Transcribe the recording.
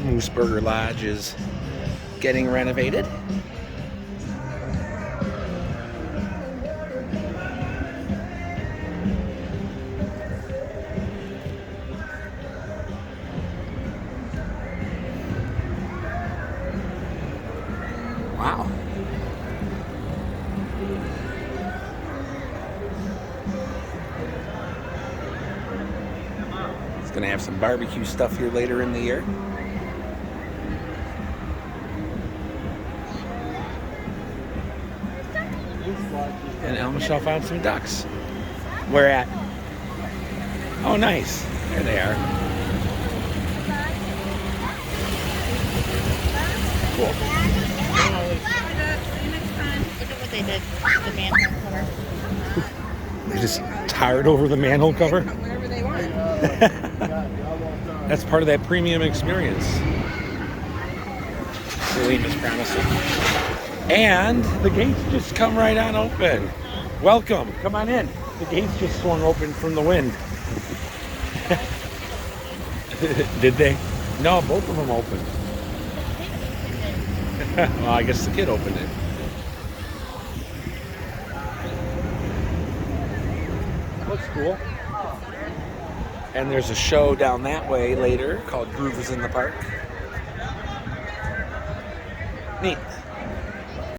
Mooseburger Lodge is getting renovated. Wow. It's going to have some barbecue stuff here later in the year. And El Michelle found some ducks. Where at? Oh, nice. There they are. Cool. Look at what they did with the manhole cover. They just tired over the manhole cover? Wherever they were. That's part of that premium experience. Celine is promising. And the gates just come right on open. Welcome. Come on in. The gates just swung open from the wind. Did they? No, both of them opened. Well, I guess the kid opened it. Looks cool. And there's a show down that way later called Groove is in the Park. Neat.